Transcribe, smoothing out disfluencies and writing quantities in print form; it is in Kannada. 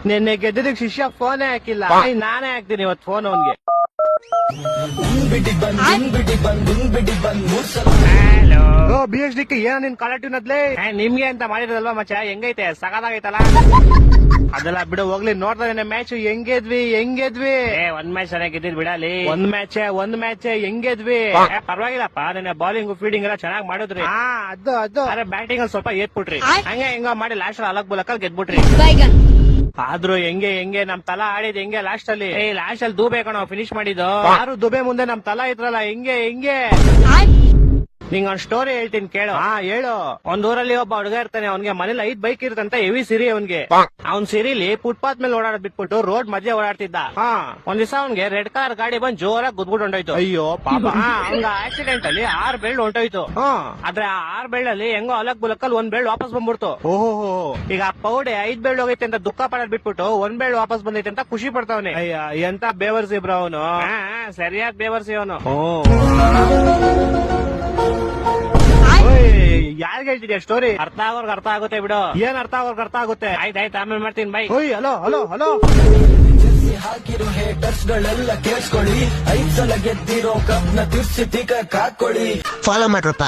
ನಿನ್ನೆ ಗೆದ್ದಿದ್ದಕ್ಕೆ ಶಿಷ್ಯ ಫೋನೇ ಹಾಕಿಲ್ಲ ನಾನೇ ಹಾಕ್ತೀನಿ ಇವತ್ತು ಫೋನ್ ಅವನ್ಗೆ. BHD ಏನ ನಿನ್ ಕಲೆಕ್ಟಿವ್ ನದ್ಲೆ ನಿಮ್ಗೆ ಅಂತ ಮಾಡಿರೋದಲ್ವಾ ಮಚ್ಚ, ಹೆಂಗೈತೆ ಸಗದಾಗೈತಲ್ಲ. ಅದೆಲ್ಲ ಬಿಡು ಹೋಗ್ಲಿ, ನೋಡ್ತಾ ಮ್ಯಾಚ್ ಹೆಂಗೆದ್ವಿ ಒಂದ್ ಮ್ಯಾಚ್ ಚೆನ್ನಾಗಿ ಗೆದ್ದಿದ್ ಬಿಡಲಿ. ಒಂದ್ ಮ್ಯಾಚ್ ಹೆಂಗೆದ್ವಿ ಪರವಾಗಿಲ್ಲಪ್ಪ. ನಿನ್ನೆ ಬಾಲಿಂಗ್ ಫೀಲ್ಡಿಂಗ್ ಎಲ್ಲ ಚೆನ್ನಾಗಿ ಮಾಡಿದ್ರಿ. ಅದು ಅರೆ ಬ್ಯಾಟಿಂಗ್ ಅಲ್ಲಿ ಸ್ವಲ್ಪ ಏತ್ಬಿಟ್ರಿ, ಹಂಗೆ ಹೆಂಗ ಮಾಡಿ ಲಾಸ್ಟ್ ಅಲಕ್ ಬುಲಕಲ್ ಗೆದ್ಬಿಟ್ರಿ. ಆದ್ರೂ ಹೆಂಗೆ ನಮ್ ತಲಾ ಆಡಿದ್ ಹೆಂಗೆ ಲಾಸ್ಟ್ ಅಲ್ಲಿ ದುಬೆ ಕಣ ಫಿನಿಶ್ ಮಾಡಿದ್ದು. ಯಾರು ದುಬೆ ಮುಂದೆ ನಮ್ ತಲಾ ಇದ್ರಲ್ಲ ಹೆಂಗೆ ನಿಂಗ್ ಒಂದ್ ಸ್ಟೋರಿ ಹೇಳ್ತೀನಿ ಕೇಳು. ಹೇಳು. ಒಂದ್ ಊರಲ್ಲಿ ಒಬ್ಬ ಹುಡುಗ ಇರ್ತಾನೆ, ಅವ್ನಿಗೆ ಮನೇಲಿ 5 ಬೈಕ್ ಇರ್ತಂತ, ಹೆವಿ ಸಿರಿ ಅವ್ನಿಗೆ. ಅವ್ನ್ ಸಿರಿಲಿ ಫುಟ್ಪಾತ್ ಮೇಲೆ ಓಡಾಡೋದ್ ಬಿಟ್ಬಿಟ್ಟು ರೋಡ್ ಮಧ್ಯೆ ಓಡಾಡ್ತಿದ್ದ. ಒಂದ್ ದಿವಸ ಅವ್ನಿಗೆ ರೆಡ್ ಕಾರ್ ಗಾಡಿ ಬಂದ್ ಜೋರಾಗಿ ಗುದ್ಬಿಟ್ಟು ಹೊಂಟೋಯ್ತು. ಅಯ್ಯೋ ಪಾಪ. ಅವ್ನ ಆಕ್ಸಿಡೆಂಟ್ ಅಲ್ಲಿ 6 ಬೆಳ್ಳು ಹೊಂಟೋಯ್ತು. ಆದ್ರೆ ಆ 6 ಬೆಳ್ಳಲ್ಲಿ ಹೆಂಗೋ ಅಲಕ್ ಬುಲಕ್ಕಲ್ಲಿ 1 ಬೆಳ್ಳು ವಾಪಸ್ ಬಂದ್ಬಿಡ್ತು. ಓಹೋ ಈಗ ಆ ಪೌಡೆ 5 ಬೆಳ್ಳು ಹೋಗೈತೆ ಅಂತ ದುಃಖ ಪಡೋದ್ ಬಿಟ್ಬಿಟ್ಟು 1 ಬೆಳ್ಳು ವಾಪಸ್ ಬಂದೈತೆ ಅಂತ ಖುಷಿ ಪಡ್ತಾವನೆ. ಅಯ್ಯ ಎಂತ ಬೇವರ್ಸಿ ಬ್ರೋ ಅವನು, ಸರಿಯಾದ ಬೇವರ್ಸಿ ಅವನು. ಯಾರಿಗೆ ಹೇಳ್ತಿದ್ಯಾ ಸ್ಟೋರಿ? ಅರ್ಥ ಆಗೋರ್ಗೆ ಅರ್ಥ ಆಗುತ್ತೆ ಬಿಡು. ಏನ್ ಅರ್ಥ ಆಗೋರ್ಗೆ ಅರ್ಥ ಆಗುತ್ತೆ. ಆಯ್ತಾಯ್ತು ಆಮೇಲೆ ಮಾಡ್ತೀನಿ ಬೈ. ಹಲೋ ಹಾಕಿರೋ ಹೇಟರ್ಸ್ ಗಳೆಲ್ಲ ಕೇಳಿಸ್ಕೊಳ್ಳಿ, 5 ಸಲ ಗೆದ್ದಿರೋ ಕಪ್ನ ತಿರ್ಸಿ ಟಿಕ ಹಾಕೊಳ್ಳಿ. ಫಾಲೋ ಮಾಡ್ರಪ್ಪ.